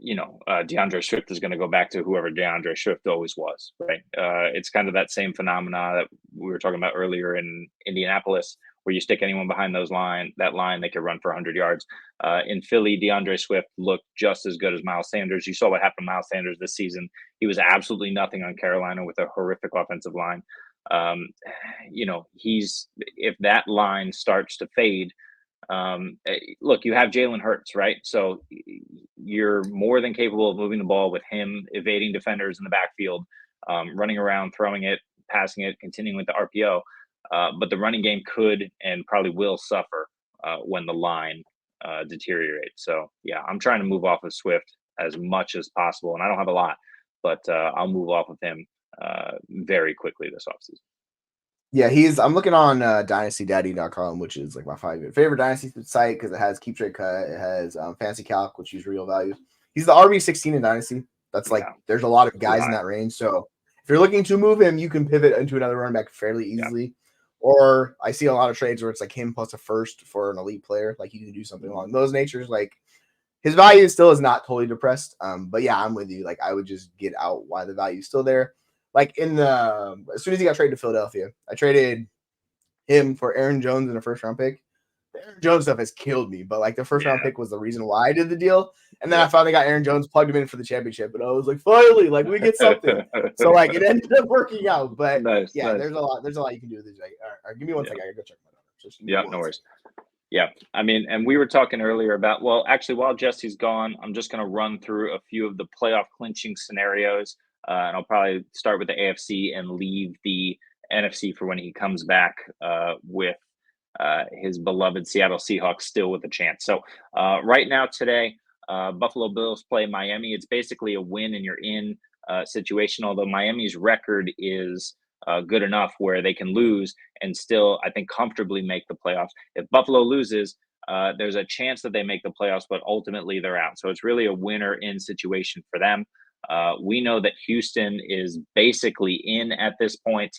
DeAndre Swift is going to go back to whoever DeAndre Swift always was, right? It's kind of that same phenomena that we were talking about earlier in Indianapolis, where you stick anyone behind that line, they could run for 100 yards. In Philly, DeAndre Swift looked just as good as Miles Sanders. You saw what happened to Miles Sanders this season. He was absolutely nothing on Carolina with a horrific offensive line. If that line starts to fade, look, you have Jalen Hurts, right? So you're more than capable of moving the ball with him, evading defenders in the backfield, running around, throwing it, passing it, continuing with the RPO. But the running game could and probably will suffer when the line deteriorates. So, yeah, I'm trying to move off of Swift as much as possible. And I don't have a lot, but I'll move off of him very quickly this offseason. Yeah, I'm looking on dynastydaddy.com, which is like my favorite dynasty site because it has Keep Trade Cut, it has Fancy Calc, which use real value. He's the RB16 in dynasty. That's like there's a lot of guys in that range. So if you're looking to move him, you can pivot into another running back fairly easily. Yeah. Or I see a lot of trades where it's like him plus a first for an elite player. Like you can do something along those natures. Like his value still is not totally depressed. But yeah, I'm with you. Like I would just get out why the value is still there. Like as soon as he got traded to Philadelphia, I traded him for Aaron Jones in a first round pick. The Aaron Jones stuff has killed me, but like the first round pick was the reason why I did the deal. And then I finally got Aaron Jones, plugged him in for the championship, and I was like, finally, like we get something. So like it ended up working out. But nice. There's a lot you can do with this. Like, all right, give me one second. I gotta go check my numbers. No worries. Yeah, I mean, and we were talking earlier about, well, actually, while Jesse's gone, I'm just going to run through a few of the playoff clinching scenarios. And I'll probably start with the AFC and leave the NFC for when he comes back with his beloved Seattle Seahawks still with a chance. So right now today, Buffalo Bills play Miami. It's basically a win and you're in situation, although Miami's record is good enough where they can lose and still, I think, comfortably make the playoffs. If Buffalo loses, there's a chance that they make the playoffs, but ultimately they're out. So it's really a winner in situation for them. We know that Houston is basically in at this point,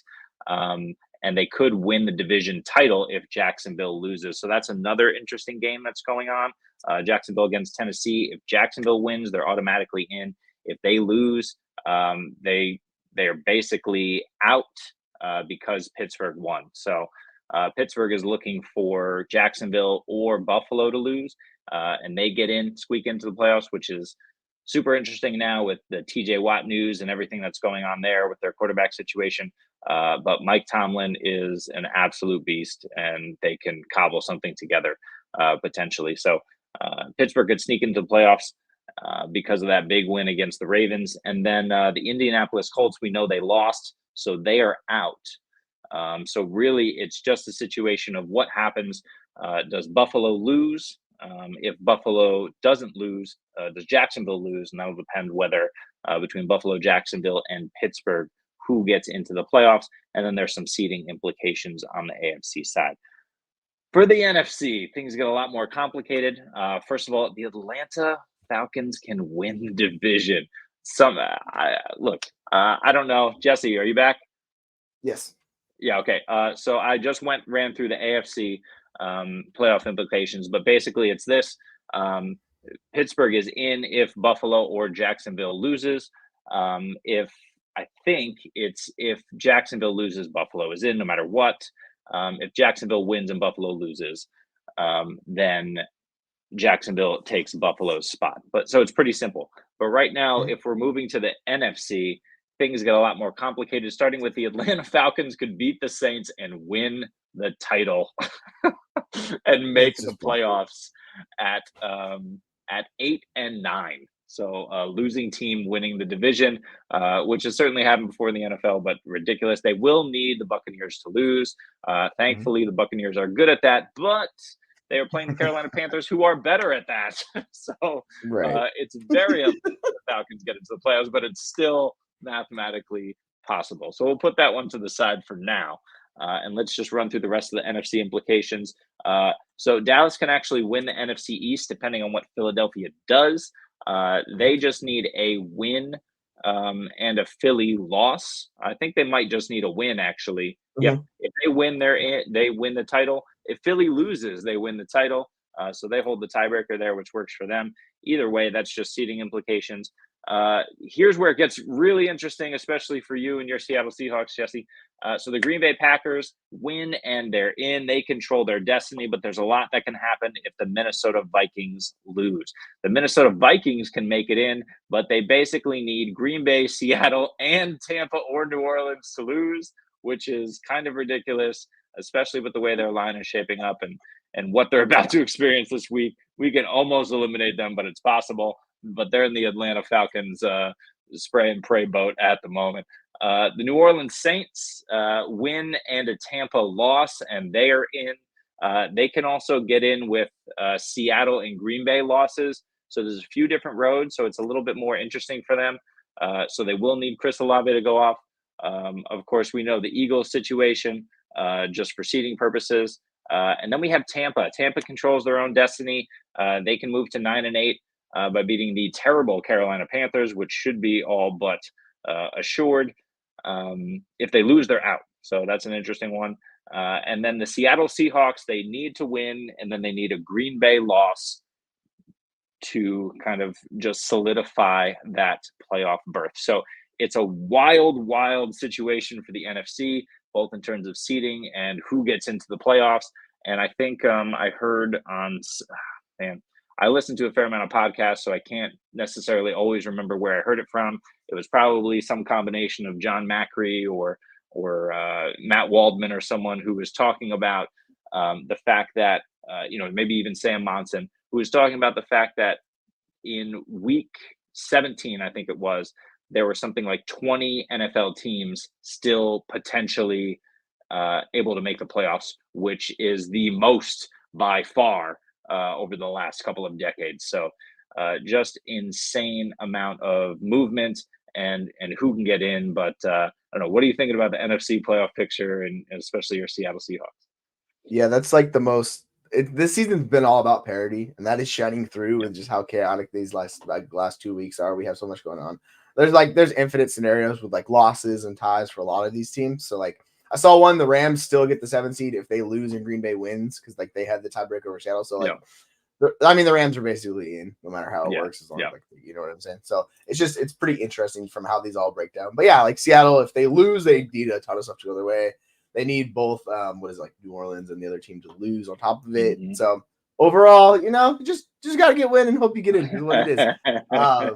and they could win the division title if Jacksonville loses. So that's another interesting game that's going on. Jacksonville against Tennessee. If Jacksonville wins, they're automatically in. If they lose, they're basically out because Pittsburgh won. So Pittsburgh is looking for Jacksonville or Buffalo to lose, and they squeak into the playoffs, which is super interesting now with the TJ Watt news and everything that's going on there with their quarterback situation. But Mike Tomlin is an absolute beast, and they can cobble something together potentially. So Pittsburgh could sneak into the playoffs because of that big win against the Ravens. And then the Indianapolis Colts, we know they lost, so they are out. So really, it's just a situation of what happens. Does Buffalo lose? If Buffalo doesn't lose, does Jacksonville lose? And that will depend whether between Buffalo, Jacksonville, and Pittsburgh, who gets into the playoffs. And then there's some seeding implications on the AFC side. For the NFC, things get a lot more complicated. First of all, the Atlanta Falcons can win the division. I don't know. Jesse, are you back? Yes. Yeah, okay. So I just ran through the AFC playoff implications, but basically it's this. Pittsburgh is in if Buffalo or Jacksonville loses. If Jacksonville loses, Buffalo is in no matter what. If Jacksonville wins and Buffalo loses, then Jacksonville takes Buffalo's spot. But so it's pretty simple. But right now, if we're moving to the NFC, things get a lot more complicated, starting with the Atlanta Falcons could beat the Saints and win the title and make the playoffs at 8-9. So losing team winning the division, which has certainly happened before in the NFL, but ridiculous. They will need the Buccaneers to lose. Thankfully, the Buccaneers are good at that, but they are playing the Carolina Panthers, who are better at that. So it's very unlikely the Falcons get into the playoffs, but it's still mathematically possible. So we'll put that one to the side for now. And let's just run through the rest of the NFC implications. So Dallas can actually win the NFC East depending on what Philadelphia does. They just need a win and a Philly loss. I think they might just need a win, actually. Yeah, if they win, they win the title. If Philly loses, they win the title. So they hold the tiebreaker there, which works for them. Either way, that's just seeding implications. Here's where it gets really interesting, especially for you and your Seattle Seahawks, Jesse. So the Green Bay Packers win and they're in. They control their destiny, but there's a lot that can happen if the Minnesota Vikings lose. The Minnesota Vikings can make it in, but they basically need Green Bay, Seattle, and Tampa or New Orleans to lose, which is kind of ridiculous, especially with the way their line is shaping up and what they're about to experience this week. We can almost eliminate them, but it's possible. But they're in the Atlanta Falcons spray and pray boat at the moment. The New Orleans Saints win and a Tampa loss, and they are in. They can also get in with Seattle and Green Bay losses. So there's a few different roads, so it's a little bit more interesting for them. So they will need Chris Olave to go off. Of course, we know the Eagles situation just for seeding purposes. And then we have Tampa. Tampa controls their own destiny. They can move to 9-8. By beating the terrible Carolina Panthers, which should be all but assured. If they lose, they're out. So that's an interesting one. And then the Seattle Seahawks, they need to win, and then they need a Green Bay loss to kind of just solidify that playoff berth. So it's a wild, wild situation for the NFC, both in terms of seeding and who gets into the playoffs. And I think I heard on I listen to a fair amount of podcasts, so I can't necessarily always remember where I heard it from. It was probably some combination of John Macri or Matt Waldman or someone who was talking about the fact that, maybe even Sam Monson, who was talking about the fact that in week 17, I think it was, there were something like 20 NFL teams still potentially able to make the playoffs, which is the most by far over the last couple of decades. So just insane amount of movement and who can get in. But I don't know. What are you thinking about the NFC playoff picture and especially your Seattle Seahawks? Yeah, that's like the most. This season's been all about parity, and that is shining through with just how chaotic these last 2 weeks are. We have so much going on. There's infinite scenarios with like losses and ties for a lot of these teams. So like I saw one, the Rams still get the 7th seed if they lose and Green Bay wins because like they had the tiebreaker over Seattle. So like I mean the Rams are basically in no matter how it works as long as like you know what I'm saying. So it's pretty interesting from how these all break down. But yeah, like Seattle, if they lose, they need a ton of stuff to go their way. They need both, New Orleans and the other team to lose on top of it. Mm-hmm. So overall, just got to get win and hope you get in is what it is. I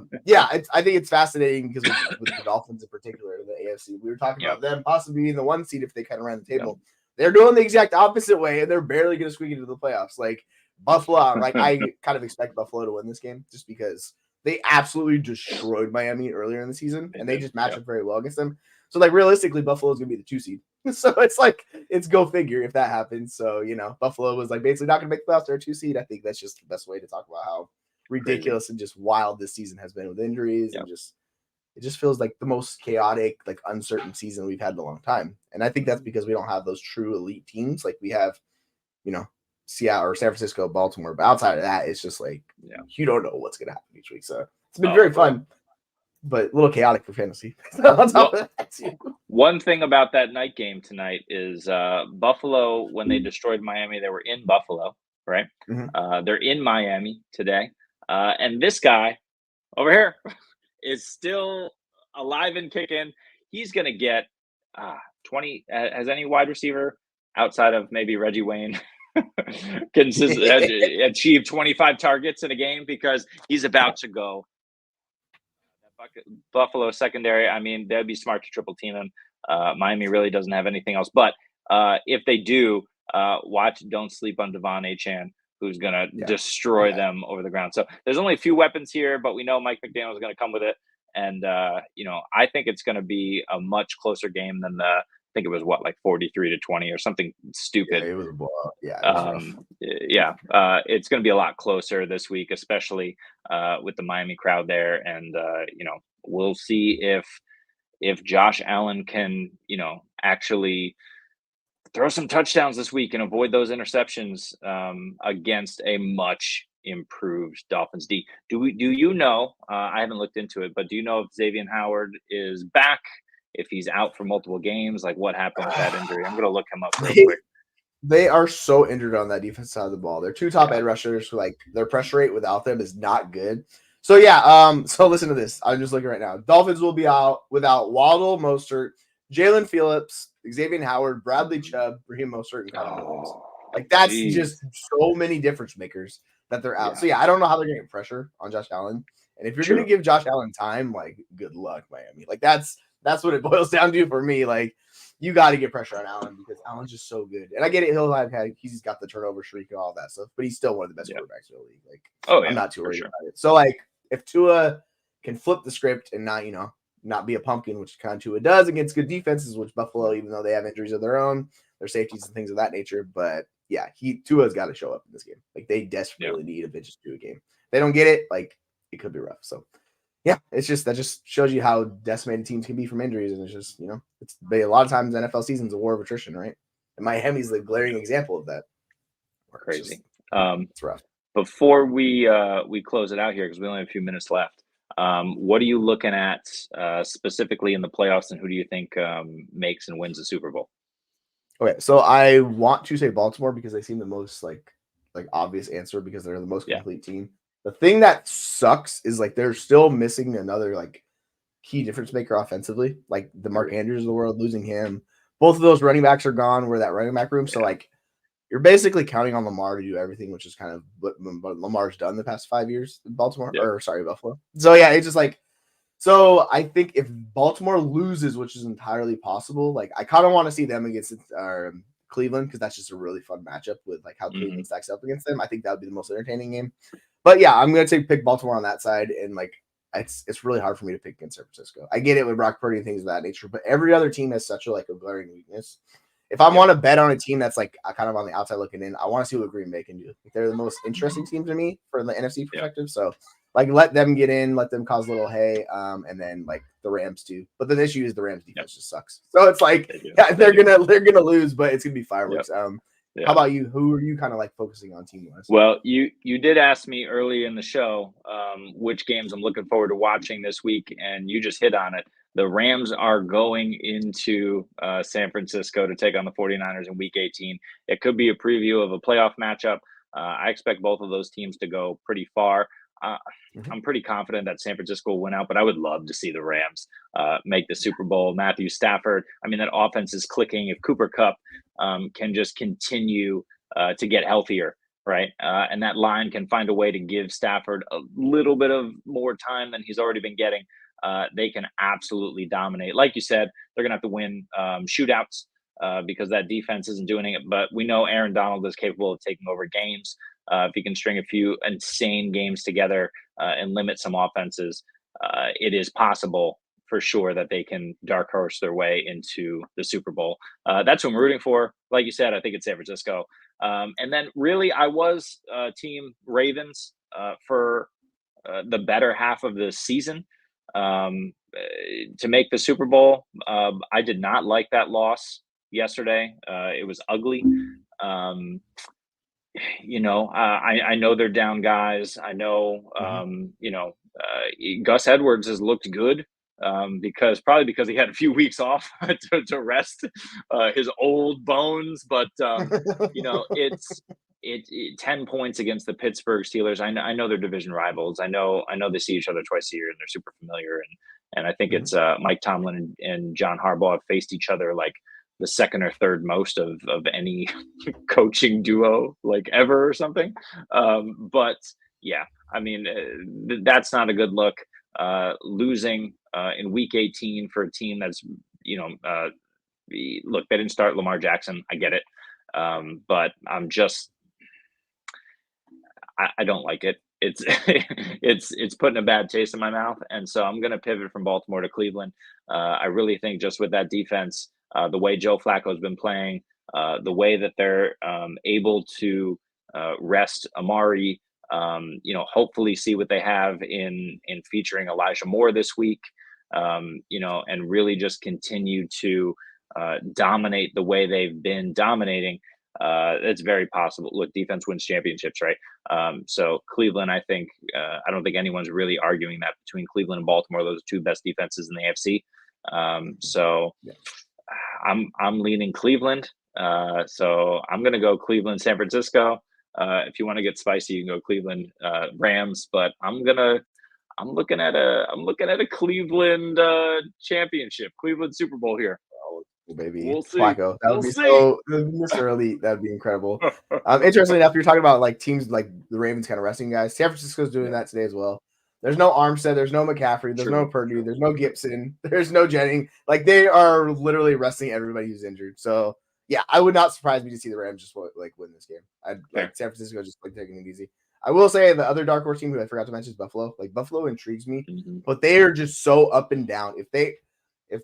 think it's fascinating because with the Dolphins in particular, the AFC, we were talking about them possibly being the 1 seed if they kind of ran the table. They're doing the exact opposite way, and they're barely going to squeak into the playoffs. Like Buffalo, I kind of expect Buffalo to win this game just because they absolutely destroyed Miami earlier in the season, and they just match up very well against them. So, like, realistically, Buffalo is going to be the 2 seed. So it's go figure if that happens. So, Buffalo was like basically not going to make the playoffs. They're a 2 seed. I think that's just the best way to talk about how ridiculous and just wild this season has been with injuries and it just feels like the most chaotic, like uncertain season we've had in a long time. And I think that's because we don't have those true elite teams like we have, Seattle or San Francisco, Baltimore. But outside of that, it's just like you don't know what's going to happen each week. So it's been very fun. But a little chaotic for fantasy. One thing about that night game tonight is Buffalo, when they destroyed Miami, they were in Buffalo, right? Mm-hmm. They're in Miami today. And this guy over here is still alive and kicking. He's going to get 20. Has any wide receiver outside of maybe Reggie Wayne achieve 25 targets in a game? Because he's about to go. Buffalo secondary, I mean, they'd be smart to triple team him. Miami really doesn't have anything else. But if they do, don't sleep on Devon Achane, who's going to destroy them over the ground. So there's only a few weapons here, but we know Mike McDaniel is going to come with it. And, I think it's going to be a much closer game than I think it was 43-20 or something stupid. Yeah, it was a blowout. It's going to be a lot closer this week, especially with the Miami crowd there. And, we'll see if Josh Allen can, actually throw some touchdowns this week and avoid those interceptions against a much improved Dolphins D. Do you know, I haven't looked into it, but do you know if Xavier Howard is back? If he's out for multiple games, like what happened with that injury? I'm going to look him up real quick. They are so injured on that defense side of the ball. Their 2 top edge rushers, like their pressure rate without them is not good. So so listen to this. I'm just looking right now. Dolphins will be out without Waddle, Mostert, Jalen Phillips, Xavier Howard, Bradley Chubb, Raheem Mostert, and Kyle Williams. Like that's just so many difference makers that they're out. So I don't know how they're getting pressure on Josh Allen. And if you're going to give Josh Allen time, like good luck, Miami. Like that's what it boils down to for me. Like, you got to get pressure on Allen because Allen's just so good. And I get it. He's got the turnover streak and all that stuff, but he's still one of the best quarterbacks in the league. Like, I'm not too worried about it. So, like, if Tua can flip the script and not be a pumpkin, which kind of Tua does against good defenses, which Buffalo, even though they have injuries of their own, their safeties and things of that nature. But Tua's got to show up in this game. Like, they desperately need a vintage Tua game. If they don't get it, like, it could be rough. So, that just shows you how decimated teams can be from injuries. And it's just, it's a lot of times NFL season's a war of attrition, right? And Miami's the glaring example of that. Crazy. It's rough. Before we close it out here, because we only have a few minutes left, what are you looking at specifically in the playoffs, and who do you think makes and wins the Super Bowl? Okay, so I want to say Baltimore because they seem the most like obvious answer because they're the most complete team. The thing that sucks is like they're still missing another like key difference maker offensively, like the Mark Andrews of the world, losing him. Both of those running backs are gone. We're that running back room. So like you're basically counting on Lamar to do everything, which is kind of what Lamar's done the past 5 years in Buffalo. So it's just like, so I think if Baltimore loses, which is entirely possible, like I kind of want to see them against Cleveland because that's just a really fun matchup with like how Cleveland stacks up against them. I think that would be the most entertaining game. But I'm going to pick Baltimore on that side. And like, it's really hard for me to pick against San Francisco. I get it with Brock Purdy and things of that nature, but every other team has such a glaring weakness. if I want to bet on a team that's like kind of on the outside looking in, I want to see what Green Bay can do. They're the most interesting team to me from the NFC perspective. So like let them get in, let them cause a little hay, and then like the Rams too. But the issue is the Rams defense just sucks. So it's like they're gonna lose, but it's gonna be fireworks. How about you? Who are you kind of like focusing on team wise? Well, you did ask me early in the show which games I'm looking forward to watching this week, and you just hit on it. The Rams are going into San Francisco to take on the 49ers in Week 18. It could be a preview of a playoff matchup. I expect both of those teams to go pretty far. I'm pretty confident that San Francisco will win out, but I would love to see the Rams make the Super Bowl. Matthew Stafford, I mean, that offense is clicking. If Cooper Kupp can just continue to get healthier, right? And that line can find a way to give Stafford a little bit of more time than he's already been getting. They can absolutely dominate. Like you said, they're going to have to win shootouts because that defense isn't doing it. But we know Aaron Donald is capable of taking over games. If he can string a few insane games together and limit some offenses, it is possible for sure that they can dark horse their way into the Super Bowl. That's what I'm rooting for. Like you said, I think it's San Francisco. And then really, I was team Ravens for the better half of the season to make the Super Bowl. I did not like that loss yesterday. It was ugly. I know they're down guys. I know, Gus Edwards has looked good because he had a few weeks off to rest his old bones. But, it's 10 points against the Pittsburgh Steelers. I know they're division rivals. I know they see each other twice a year and they're super familiar. And I think it's Mike Tomlin and John Harbaugh have faced each other like the second or third most of any coaching duo like ever or something. But yeah, I mean, that's not a good look. Losing in Week 18 for a team that's, look, they didn't start Lamar Jackson. I get it. But I'm just, I don't like it. It's it's putting a bad taste in my mouth. And so I'm going to pivot from Baltimore to Cleveland. I really think just with that defense, the way Joe Flacco has been playing, the way that they're able to rest Amari, hopefully see what they have in featuring Elijah Moore this week, and really just continue to dominate the way they've been dominating. It's very possible. Look, defense wins championships, right? So Cleveland, I think, I don't think anyone's really arguing that between Cleveland and Baltimore, those are two best defenses in the AFC. I'm leaning Cleveland. So I'm going to go Cleveland, San Francisco. If you want to get spicy, you can go Cleveland, Rams. But I'm looking at a Cleveland championship, Cleveland Super Bowl here. Oh, baby, we'll see. Flacco. That would be so Mr. Elite. That'd be incredible. Interestingly enough, you're talking about like teams like the Ravens kind of resting guys. San Francisco's doing that today as well. There's no Armstead, there's no McCaffrey, there's no Purdue, there's no Gibson, there's no Jennings. Like they are literally resting everybody who's injured. So yeah, I would not surprise me to see the Rams just win this game. I'd like San Francisco just like taking it easy. I will say the other dark horse team who I forgot to mention is Buffalo. Like Buffalo intrigues me, but they are just so up and down. If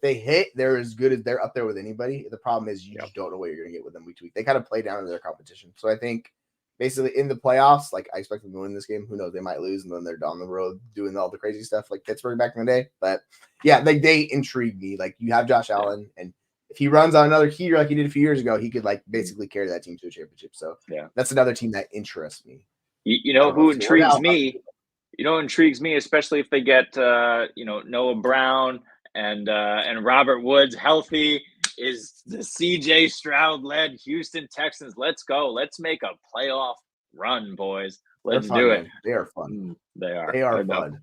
they hit, they're as good as they're up there with anybody. The problem is you just don't know what you're going to get with them week to week. They kind of play down to their competition. So I think basically in the playoffs, like I expect them to win this game. Who knows? They might lose, and then they're down the road doing all the crazy stuff like Pittsburgh back in the day. But yeah, they intrigue me. Like you have Josh Allen, and if he runs on another heater like he did a few years ago, he could like basically carry that team to a championship. So yeah, that's another team that interests me. You know who intrigues me? Intrigues me, especially if they get Noah Brown and Robert Woods healthy, is the CJ Stroud-led Houston Texans. Let's go. Let's make a playoff run, boys. Let's do it. They are fun. They are. They are fun.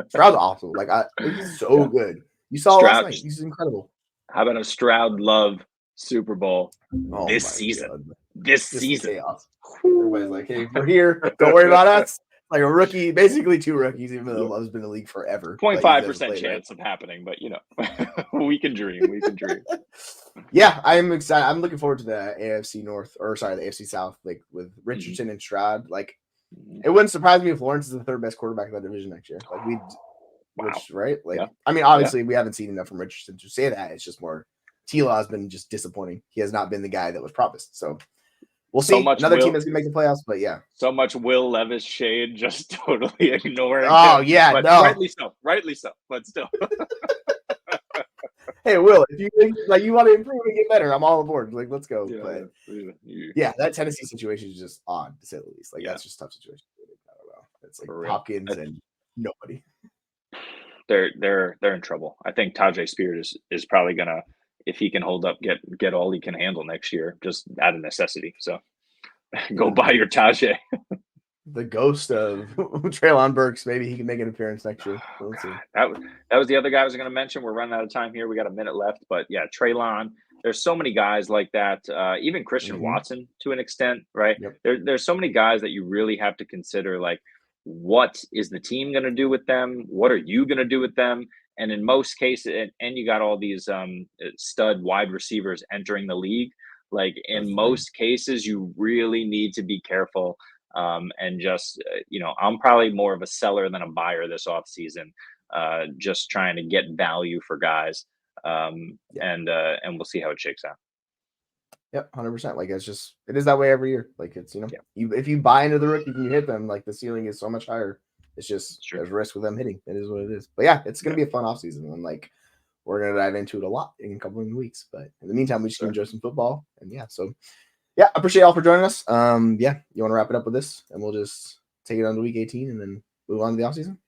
Stroud's awesome. Like he's so good. You saw Stroud, last night. He's incredible. How about a Stroud love Super Bowl this season? God. This season. Chaos. Everybody's like, hey, we're here. Don't worry about us. Like a rookie, basically two rookies, even though Love's been in the league forever. 0.5% chance of happening, but we can dream. We can dream. Yeah, I'm excited. I'm looking forward to the AFC North, the AFC South, like with Richardson and Stroud. Like, it wouldn't surprise me if Lawrence is the third best quarterback in that division next year. Like right? Like, I mean, obviously we haven't seen enough from Richardson to say that. It's just more T-Law has been just disappointing. He has not been the guy that was promised. So we'll see. Another team that's going to make the playoffs, but yeah. So much Will Levis shade, just totally ignoring him. Yeah, but no. Rightly so, but still. Hey, Will, if you think you want to improve and get better, I'm all aboard. Like, let's go. Yeah, that Tennessee situation is just odd, to say the least. Like, that's just a tough situation. I don't know. It's like Hopkins and nobody. They're in trouble. I think Tajay Spears is probably gonna, if he can hold up, get all he can handle next year, just out of necessity. So go buy your Tajay. The ghost of Treylon Burks. Maybe he can make an appearance next year. Let's see. That was the other guy I was going to mention. We're running out of time here. We got a minute left, but yeah, Treylon. There's so many guys like that. Even Christian Watson to an extent, right? Yep. There's so many guys that you really have to consider. Like, what is the team going to do with them? What are you going to do with them? And in most cases, and you got all these stud wide receivers entering the league. Like, in most cases, you really need to be careful. And just, I'm probably more of a seller than a buyer this offseason, just trying to get value for guys. And we'll see how it shakes out. Yep, 100%. Like, it is that way every year. Like, it's, if you buy into the rookie and you hit them, like, the ceiling is so much higher. It's just, there's risk with them hitting. It is what it is. But yeah, it's going to be a fun offseason. And like, we're going to dive into it a lot in a couple of weeks. But in the meantime, we just enjoy some football. And I appreciate y'all for joining us. You want to wrap it up with this, and we'll just take it on to week 18 and then move on to the offseason?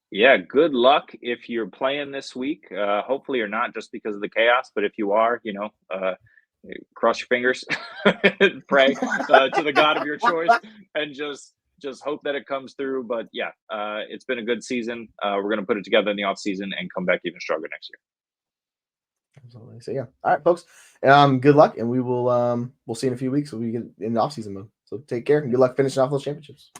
Yeah, good luck if you're playing this week. Hopefully you're not, just because of the chaos. But if you are, cross your fingers, pray to the God of your choice, and just hope that it comes through. But yeah, it's been a good season. We're going to put it together in the offseason and come back even stronger next year. Absolutely. So yeah. All right, folks. Good luck, and we will we'll see you in a few weeks when we get in the offseason mode. So take care and good luck finishing off those championships.